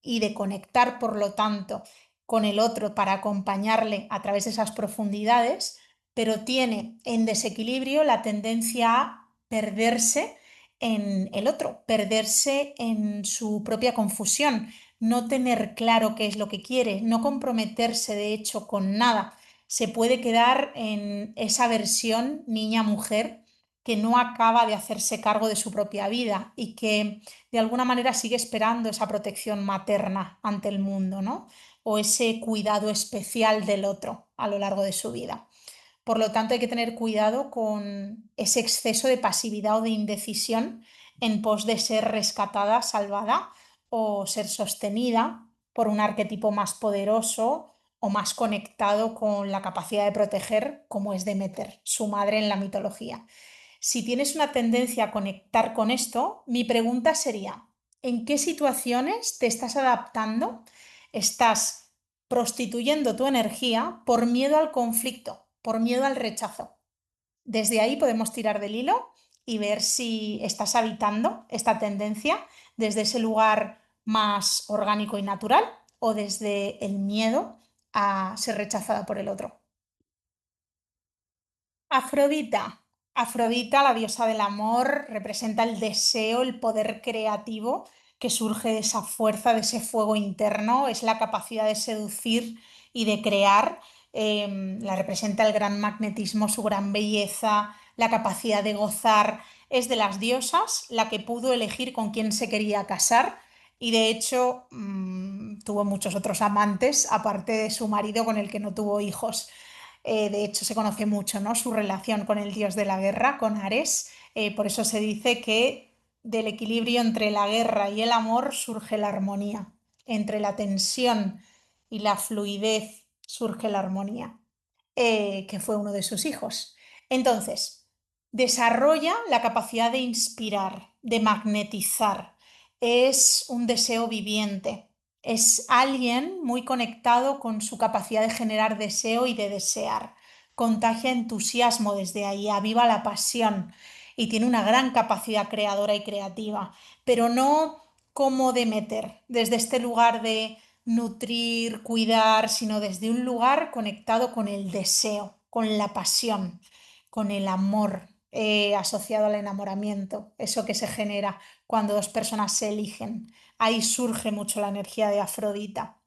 y de conectar, por lo tanto, con el otro para acompañarle a través de esas profundidades, pero tiene en desequilibrio la tendencia a perderse en el otro, perderse en su propia confusión, no tener claro qué es lo que quiere, no comprometerse de hecho con nada. Se puede quedar en esa versión niña-mujer que no acaba de hacerse cargo de su propia vida y que de alguna manera sigue esperando esa protección materna ante el mundo, ¿no? O ese cuidado especial del otro a lo largo de su vida. Por lo tanto, hay que tener cuidado con ese exceso de pasividad o de indecisión en pos de ser rescatada, salvada o ser sostenida por un arquetipo más poderoso o más conectado con la capacidad de proteger, como es Demeter, su madre en la mitología. Si tienes una tendencia a conectar con esto, mi pregunta sería, ¿en qué situaciones te estás adaptando? ¿Estás prostituyendo tu energía por miedo al conflicto, por miedo al rechazo? Desde ahí podemos tirar del hilo y ver si estás habitando esta tendencia desde ese lugar más orgánico y natural o desde el miedo a ser rechazada por el otro. Afrodita. Afrodita, la diosa del amor, representa el deseo, el poder creativo que surge de esa fuerza, de ese fuego interno, es la capacidad de seducir y de crear. La representa el gran magnetismo, su gran belleza, la capacidad de gozar. Es de las diosas la que pudo elegir con quién se quería casar y de hecho tuvo muchos otros amantes, aparte de su marido con el que no tuvo hijos. De hecho, se conoce mucho, ¿no? Su relación con el dios de la guerra, con Ares. Por eso se dice que del equilibrio entre la guerra y el amor surge la armonía. Entre la tensión y la fluidez surge la armonía, que fue uno de sus hijos. Entonces, desarrolla la capacidad de inspirar, de magnetizar. Es un deseo viviente. Es alguien muy conectado con su capacidad de generar deseo y de desear. Contagia entusiasmo desde ahí, aviva la pasión y tiene una gran capacidad creadora y creativa, pero no como Demeter, desde este lugar de nutrir, cuidar, sino desde un lugar conectado con el deseo, con la pasión, con el amor asociado al enamoramiento, eso que se genera cuando dos personas se eligen. Ahí surge mucho la energía de Afrodita.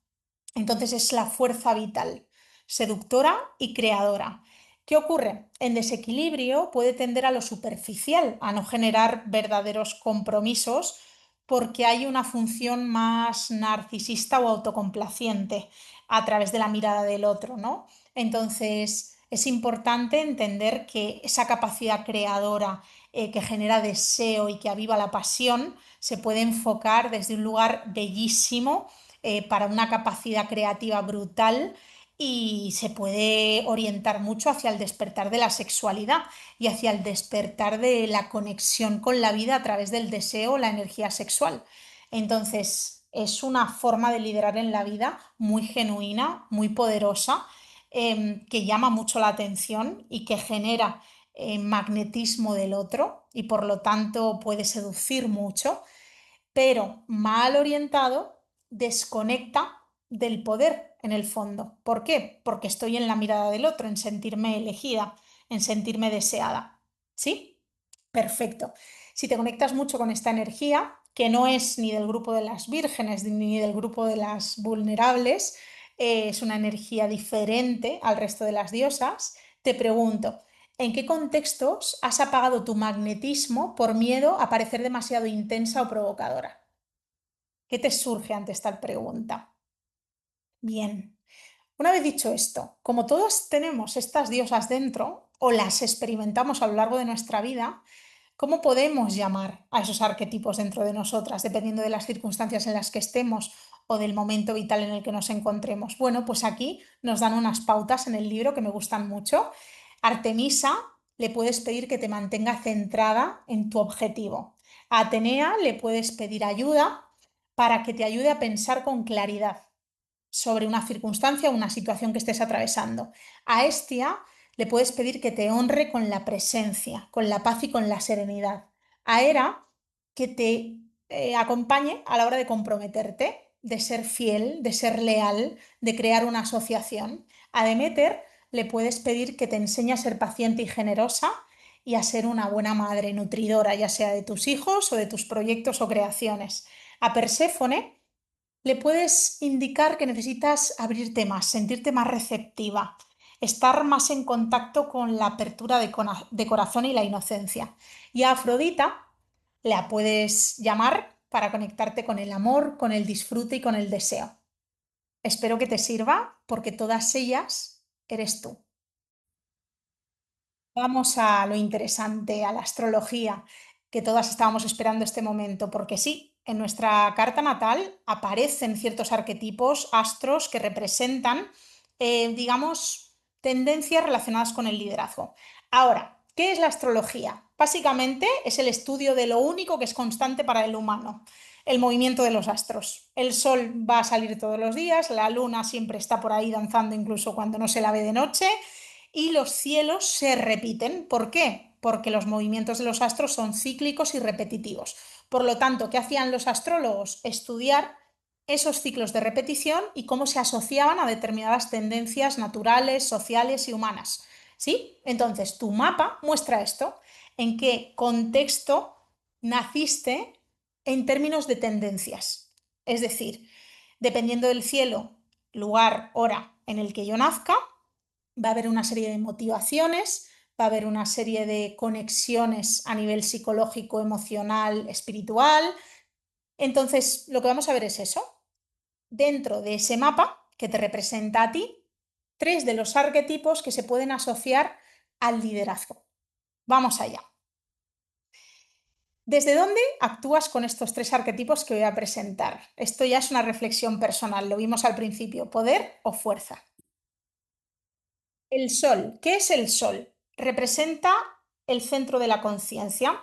Entonces es la fuerza vital, seductora y creadora. ¿Qué ocurre? En desequilibrio puede tender a lo superficial, a no generar verdaderos compromisos porque hay una función más narcisista o autocomplaciente a través de la mirada del otro, ¿no? Entonces es importante entender que esa capacidad creadora que genera deseo y que aviva la pasión se puede enfocar desde un lugar bellísimo para una capacidad creativa brutal y se puede orientar mucho hacia el despertar de la sexualidad y hacia el despertar de la conexión con la vida a través del deseo, la energía sexual. Entonces, es una forma de liderar en la vida muy genuina, muy poderosa, que llama mucho la atención y que genera magnetismo del otro y por lo tanto puede seducir mucho, pero mal orientado desconecta del poder en el fondo. ¿Por qué? Porque estoy en la mirada del otro, en sentirme elegida, en sentirme deseada. ¿Sí? Perfecto. Si te conectas mucho con esta energía, que no es ni del grupo de las vírgenes ni del grupo de las vulnerables, es una energía diferente al resto de las diosas, te pregunto, ¿en qué contextos has apagado tu magnetismo por miedo a parecer demasiado intensa o provocadora? ¿Qué te surge ante esta pregunta? Bien. Una vez dicho esto, como todos tenemos estas diosas dentro o las experimentamos a lo largo de nuestra vida, ¿cómo podemos llamar a esos arquetipos dentro de nosotras, dependiendo de las circunstancias en las que estemos o del momento vital en el que nos encontremos? Bueno, pues aquí nos dan unas pautas en el libro que me gustan mucho. Artemisa le puedes pedir que te mantenga centrada en tu objetivo. A Atenea le puedes pedir ayuda para que te ayude a pensar con claridad sobre una circunstancia o una situación que estés atravesando. A Estia le puedes pedir que te honre con la presencia, con la paz y con la serenidad. A Hera que te acompañe a la hora de comprometerte, de ser fiel, de ser leal, de crear una asociación. A Deméter le puedes pedir que te enseñe a ser paciente y generosa y a ser una buena madre nutridora, ya sea de tus hijos o de tus proyectos o creaciones. A Perséfone le puedes indicar que necesitas abrirte más, sentirte más receptiva, estar más en contacto con la apertura de corazón y la inocencia. Y a Afrodita la puedes llamar para conectarte con el amor, con el disfrute y con el deseo. Espero que te sirva porque todas ellas eres tú. Vamos a lo interesante, a la astrología, que todas estábamos esperando este momento, porque sí, en nuestra carta natal aparecen ciertos arquetipos, astros, que representan, digamos, tendencias relacionadas con el liderazgo. Ahora, ¿qué es la astrología? Básicamente es el estudio de lo único que es constante para el humano, el movimiento de los astros. El sol va a salir todos los días, la luna siempre está por ahí danzando incluso cuando no se la ve de noche y los cielos se repiten. ¿Por qué? Porque los movimientos de los astros son cíclicos y repetitivos. Por lo tanto, ¿qué hacían los astrólogos? Estudiar esos ciclos de repetición y cómo se asociaban a determinadas tendencias naturales, sociales y humanas. ¿Sí? Entonces, tu mapa muestra esto. ¿En qué contexto naciste en términos de tendencias? Es decir, dependiendo del cielo, lugar, hora en el que yo nazca, va a haber una serie de motivaciones, va a haber una serie de conexiones a nivel psicológico, emocional, espiritual. Entonces, lo que vamos a ver es eso. Dentro de ese mapa que te representa a ti, tres de los arquetipos que se pueden asociar al liderazgo. Vamos allá. ¿Desde dónde actúas con estos tres arquetipos que voy a presentar? Esto ya es una reflexión personal, lo vimos al principio, poder o fuerza. El sol, ¿qué es el sol? Representa el centro de la conciencia.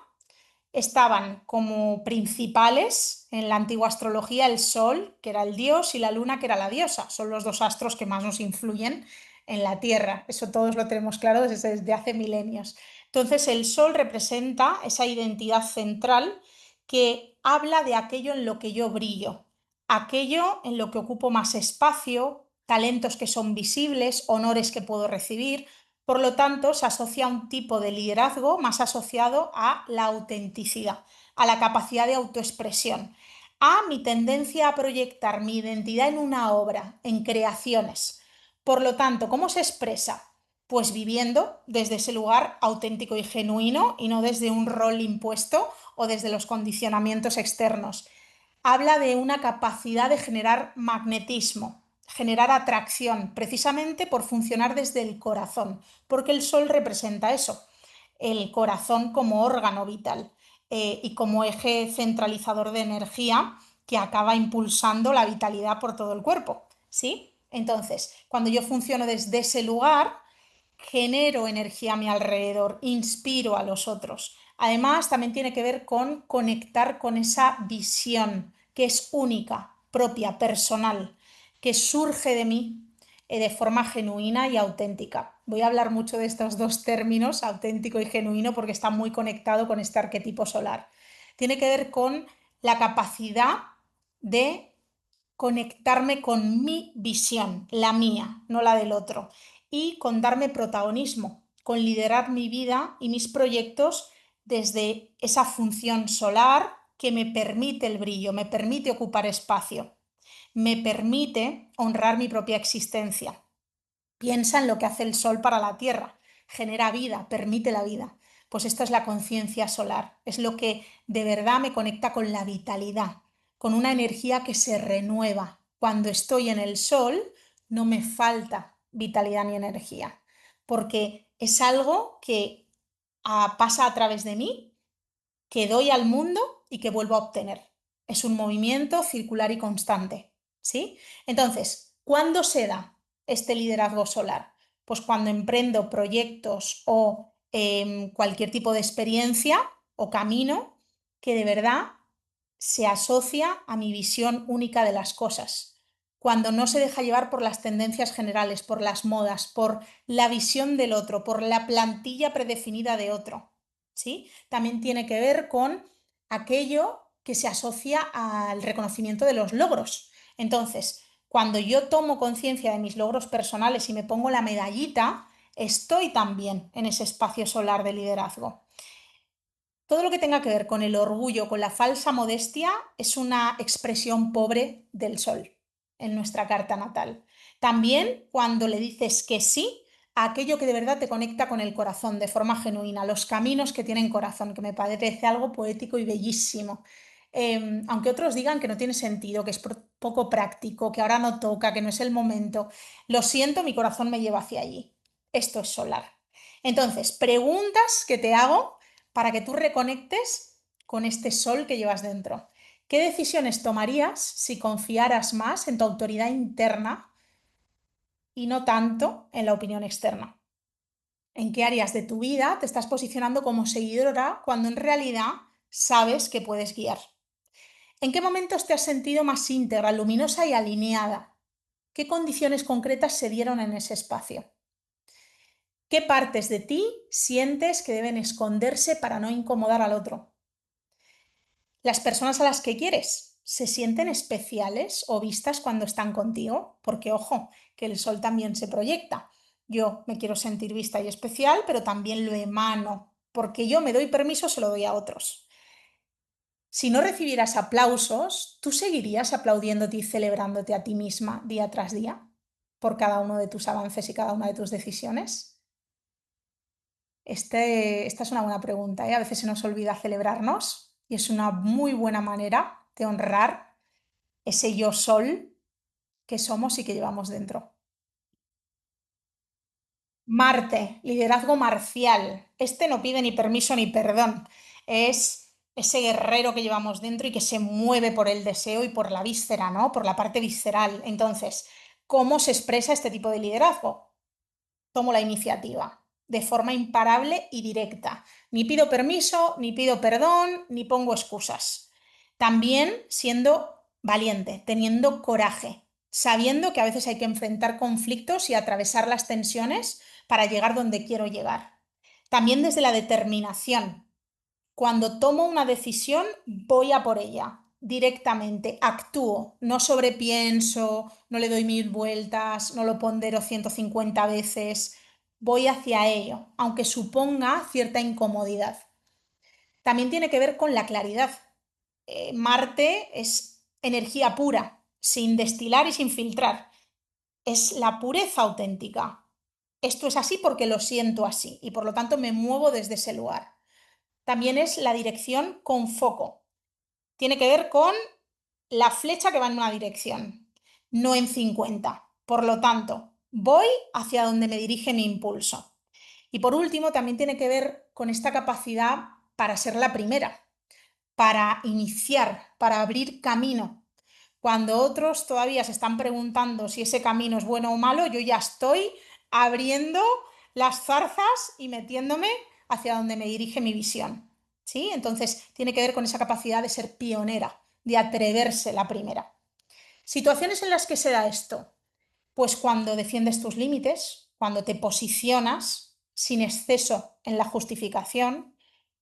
Estaban como principales en la antigua astrología el sol, que era el dios, y la luna, que era la diosa. Son los dos astros que más nos influyen en la Tierra. Eso todos lo tenemos claro desde hace milenios. Entonces, el sol representa esa identidad central que habla de aquello en lo que yo brillo, aquello en lo que ocupo más espacio, talentos que son visibles, honores que puedo recibir. Por lo tanto, se asocia a un tipo de liderazgo más asociado a la autenticidad, a la capacidad de autoexpresión, a mi tendencia a proyectar mi identidad en una obra, en creaciones. Por lo tanto, ¿cómo se expresa? Pues viviendo desde ese lugar auténtico y genuino y no desde un rol impuesto o desde los condicionamientos externos. Habla de una capacidad de generar magnetismo, generar atracción, precisamente por funcionar desde el corazón, porque el sol representa eso, el corazón como órgano vital y como eje centralizador de energía que acaba impulsando la vitalidad por todo el cuerpo. ¿Sí? Entonces, cuando yo funciono desde ese lugar, genero energía a mi alrededor, inspiro a los otros. Además, también tiene que ver con conectar con esa visión que es única, propia, personal, que surge de mí de forma genuina y auténtica. Voy a hablar mucho de estos dos términos, auténtico y genuino, porque está muy conectado con este arquetipo solar. Tiene que ver con la capacidad de conectarme con mi visión, la mía, no la del otro, y con darme protagonismo, con liderar mi vida y mis proyectos desde esa función solar que me permite el brillo, me permite ocupar espacio, me permite honrar mi propia existencia. Piensa en lo que hace el sol para la tierra, genera vida, permite la vida. Pues esto es la conciencia solar, es lo que de verdad me conecta con la vitalidad, con una energía que se renueva. Cuando estoy en el sol no me falta vitalidad ni energía, porque es algo que pasa a través de mí, que doy al mundo y que vuelvo a obtener. Es un movimiento circular y constante, ¿sí? Entonces, ¿cuándo se da este liderazgo solar? Pues cuando emprendo proyectos o cualquier tipo de experiencia o camino que de verdad se asocia a mi visión única de las cosas. Cuando no se deja llevar por las tendencias generales, por las modas, por la visión del otro, por la plantilla predefinida de otro. ¿Sí? También tiene que ver con aquello que se asocia al reconocimiento de los logros. Entonces, cuando yo tomo conciencia de mis logros personales y me pongo la medallita, estoy también en ese espacio solar de liderazgo. Todo lo que tenga que ver con el orgullo, con la falsa modestia, es una expresión pobre del sol en nuestra carta natal. También cuando le dices que sí a aquello que de verdad te conecta con el corazón de forma genuina, los caminos que tienen corazón, que me parece algo poético y bellísimo. Aunque otros digan que no tiene sentido, que es poco práctico, que ahora no toca, que no es el momento, lo siento, mi corazón me lleva hacia allí. Esto es solar. Entonces, preguntas que te hago para que tú reconectes con este sol que llevas dentro. ¿Qué decisiones tomarías si confiaras más en tu autoridad interna y no tanto en la opinión externa? ¿En qué áreas de tu vida te estás posicionando como seguidora cuando en realidad sabes que puedes guiar? ¿En qué momentos te has sentido más íntegra, luminosa y alineada? ¿Qué condiciones concretas se dieron en ese espacio? ¿Qué partes de ti sientes que deben esconderse para no incomodar al otro? ¿Las personas a las que quieres se sienten especiales o vistas cuando están contigo? Porque, ojo, que el sol también se proyecta. Yo me quiero sentir vista y especial, pero también lo emano, porque yo me doy permiso, se lo doy a otros. Si no recibieras aplausos, ¿tú seguirías aplaudiéndote y celebrándote a ti misma día tras día por cada uno de tus avances y cada una de tus decisiones? Esta es una buena pregunta, ¿eh? A veces se nos olvida celebrarnos y es una muy buena manera de honrar ese yo sol que somos y que llevamos dentro. Marte, liderazgo marcial. Este no pide ni permiso ni perdón. Es ese guerrero que llevamos dentro y que se mueve por el deseo y por la víscera, ¿no? Por la parte visceral. Entonces, ¿cómo se expresa este tipo de liderazgo? Tomo la iniciativa de forma imparable y directa. Ni pido permiso, ni pido perdón, ni pongo excusas. También siendo valiente, teniendo coraje, sabiendo que a veces hay que enfrentar conflictos y atravesar las tensiones para llegar donde quiero llegar. También desde la determinación. Cuando tomo una decisión, voy a por ella directamente, actúo, no sobrepienso, no le doy mil vueltas, no lo pondero 150 veces, voy hacia ello, aunque suponga cierta incomodidad. También tiene que ver con la claridad. Marte es energía pura, sin destilar y sin filtrar. Es la pureza auténtica. Esto es así porque lo siento así y por lo tanto me muevo desde ese lugar. También es la dirección con foco. Tiene que ver con la flecha que va en una dirección, no en 50. Por lo tanto, voy hacia donde me dirige mi impulso. Y por último, también tiene que ver con esta capacidad para ser la primera, para iniciar, para abrir camino. Cuando otros todavía se están preguntando si ese camino es bueno o malo, yo ya estoy abriendo las zarzas y metiéndome hacia donde me dirige mi visión. ¿Sí? Entonces tiene que ver con esa capacidad de ser pionera, de atreverse la primera. Situaciones en las que se da esto, pues cuando defiendes tus límites, cuando te posicionas sin exceso en la justificación,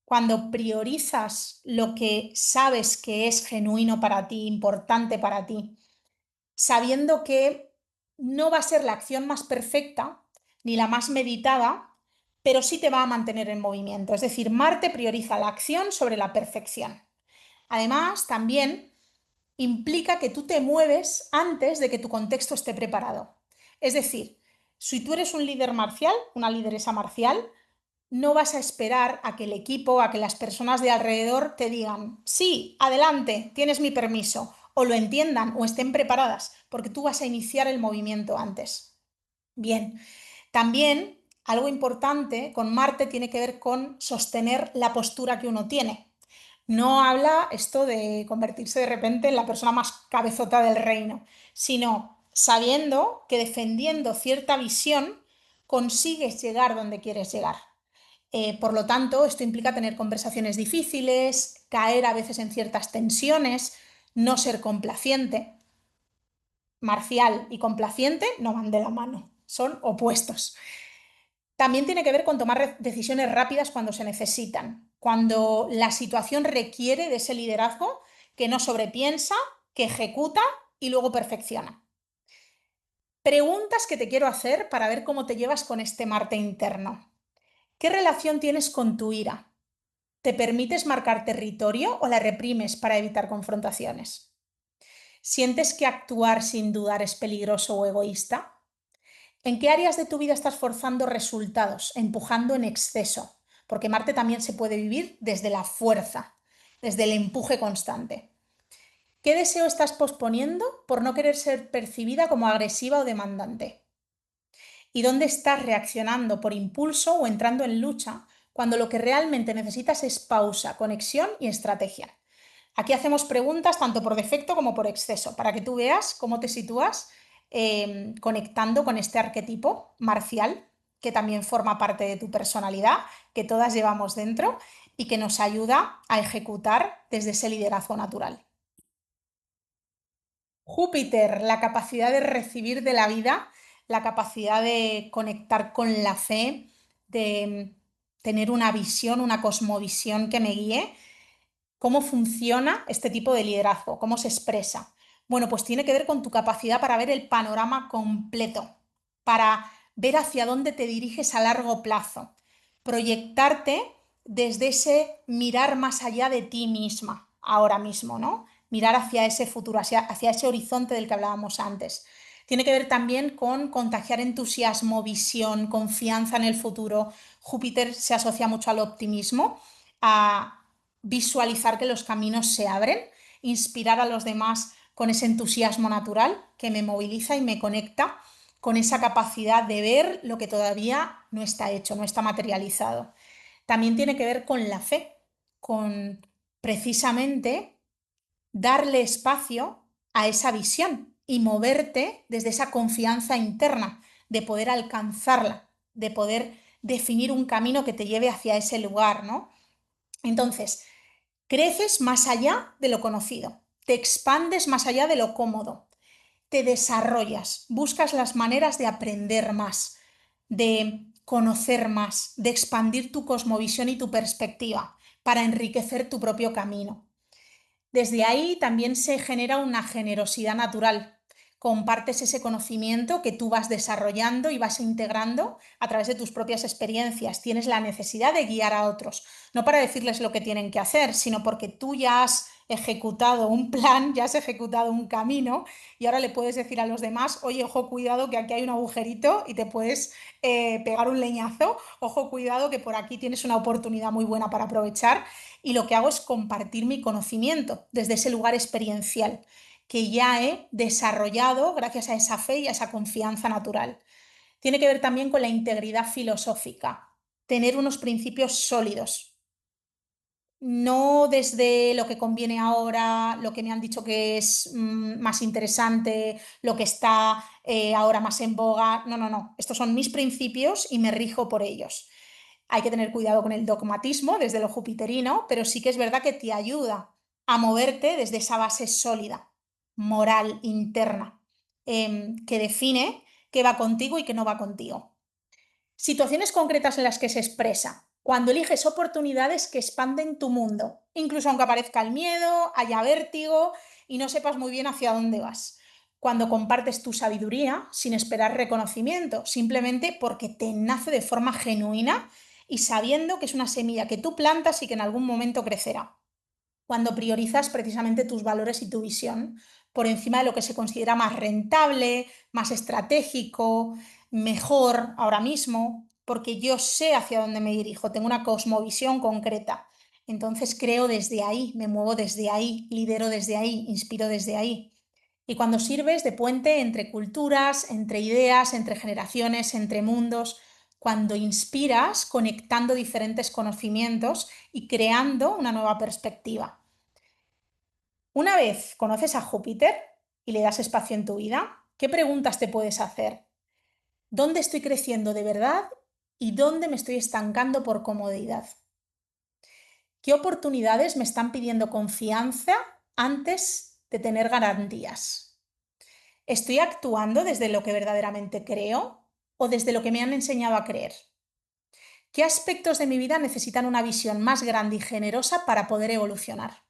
cuando priorizas lo que sabes que es genuino para ti, importante para ti, sabiendo que no va a ser la acción más perfecta ni la más meditada, pero sí te va a mantener en movimiento. Es decir, Marte prioriza la acción sobre la perfección. Además, también implica que tú te mueves antes de que tu contexto esté preparado. Es decir, si tú eres un líder marcial, una lideresa marcial, no vas a esperar a que el equipo, a que las personas de alrededor te digan, sí, adelante, tienes mi permiso, o lo entiendan o estén preparadas, porque tú vas a iniciar el movimiento antes. Bien, también algo importante con Marte tiene que ver con sostener la postura que uno tiene. No habla esto de convertirse de repente en la persona más cabezota del reino, sino sabiendo que defendiendo cierta visión consigues llegar donde quieres llegar. Por lo tanto, esto implica tener conversaciones difíciles, caer a veces en ciertas tensiones, no ser complaciente. Marcial y complaciente no van de la mano, son opuestos. También tiene que ver con tomar decisiones rápidas cuando se necesitan, cuando la situación requiere de ese liderazgo que no sobrepiensa, que ejecuta y luego perfecciona. Preguntas que te quiero hacer para ver cómo te llevas con este Marte interno. ¿Qué relación tienes con tu ira? ¿Te permites marcar territorio o la reprimes para evitar confrontaciones? ¿Sientes que actuar sin dudar es peligroso o egoísta? ¿En qué áreas de tu vida estás forzando resultados, empujando en exceso? Porque Marte también se puede vivir desde la fuerza, desde el empuje constante. ¿Qué deseo estás posponiendo por no querer ser percibida como agresiva o demandante? ¿Y dónde estás reaccionando por impulso o entrando en lucha cuando lo que realmente necesitas es pausa, conexión y estrategia? Aquí hacemos preguntas tanto por defecto como por exceso, para que tú veas cómo te sitúas conectando con este arquetipo marcial, que también forma parte de tu personalidad, que todas llevamos dentro y que nos ayuda a ejecutar desde ese liderazgo natural. Júpiter, la capacidad de recibir de la vida, la capacidad de conectar con la fe, de tener una visión, una cosmovisión que me guíe. ¿Cómo funciona este tipo de liderazgo? ¿Cómo se expresa? Bueno, pues tiene que ver con tu capacidad para ver el panorama completo, para ver hacia dónde te diriges a largo plazo, proyectarte desde ese mirar más allá de ti misma, ahora mismo, ¿no? Mirar hacia ese futuro, hacia ese horizonte del que hablábamos antes. Tiene que ver también con contagiar entusiasmo, visión, confianza en el futuro. Júpiter se asocia mucho al optimismo, a visualizar que los caminos se abren, inspirar a los demás con ese entusiasmo natural que me moviliza y me conecta con esa capacidad de ver lo que todavía no está hecho, no está materializado. También tiene que ver con la fe, con precisamente darle espacio a esa visión y moverte desde esa confianza interna de poder alcanzarla, de poder definir un camino que te lleve hacia ese lugar, ¿no? Entonces, creces más allá de lo conocido, te expandes más allá de lo cómodo, te desarrollas, buscas las maneras de aprender más, de conocer más, de expandir tu cosmovisión y tu perspectiva para enriquecer tu propio camino. Desde ahí también se genera una generosidad natural. Compartes ese conocimiento que tú vas desarrollando y vas integrando a través de tus propias experiencias. Tienes la necesidad de guiar a otros, no para decirles lo que tienen que hacer, sino porque tú ya has ejecutado un plan, ya has ejecutado un camino y ahora le puedes decir a los demás, oye, ojo, cuidado que aquí hay un agujerito y te puedes pegar un leñazo, ojo, cuidado que por aquí tienes una oportunidad muy buena para aprovechar y lo que hago es compartir mi conocimiento desde ese lugar experiencial que ya he desarrollado gracias a esa fe y a esa confianza natural. Tiene que ver también con la integridad filosófica, tener unos principios sólidos, no desde lo que conviene ahora, lo que me han dicho que es más interesante, lo que está ahora más en boga. No, no, no. Estos son mis principios y me rijo por ellos. Hay que tener cuidado con el dogmatismo desde lo jupiterino, pero sí que es verdad que te ayuda a moverte desde esa base sólida. moral interna, que define qué va contigo y qué no va contigo. Situaciones concretas en las que se expresa. Cuando eliges oportunidades que expanden tu mundo, incluso aunque aparezca el miedo, haya vértigo y no sepas muy bien hacia dónde vas. Cuando compartes tu sabiduría sin esperar reconocimiento, simplemente porque te nace de forma genuina y sabiendo que es una semilla que tú plantas y que en algún momento crecerá. Cuando priorizas precisamente tus valores y tu visión por encima de lo que se considera más rentable, más estratégico, mejor ahora mismo, porque yo sé hacia dónde me dirijo, tengo una cosmovisión concreta. Entonces creo desde ahí, me muevo desde ahí, lidero desde ahí, inspiro desde ahí. Y cuando sirves de puente entre culturas, entre ideas, entre generaciones, entre mundos, cuando inspiras conectando diferentes conocimientos y creando una nueva perspectiva. Una vez conoces a Júpiter y le das espacio en tu vida, ¿qué preguntas te puedes hacer? ¿Dónde estoy creciendo de verdad y dónde me estoy estancando por comodidad? ¿Qué oportunidades me están pidiendo confianza antes de tener garantías? ¿Estoy actuando desde lo que verdaderamente creo o desde lo que me han enseñado a creer? ¿Qué aspectos de mi vida necesitan una visión más grande y generosa para poder evolucionar?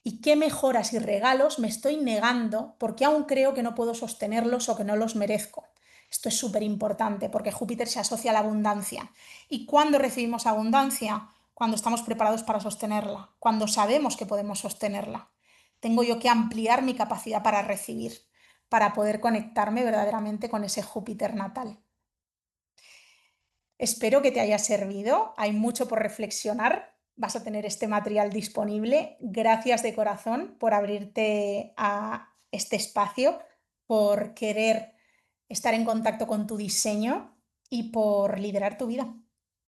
¿Y qué mejoras y regalos me estoy negando porque aún creo que no puedo sostenerlos o que no los merezco? Esto es súper importante porque Júpiter se asocia a la abundancia. ¿Y cuándo recibimos abundancia? Cuando estamos preparados para sostenerla, cuando sabemos que podemos sostenerla. Tengo yo que ampliar mi capacidad para recibir, para poder conectarme verdaderamente con ese Júpiter natal. Espero que te haya servido. Hay mucho por reflexionar. Vas a tener este material disponible. Gracias de corazón por abrirte a este espacio, por querer estar en contacto con tu diseño y por liderar tu vida.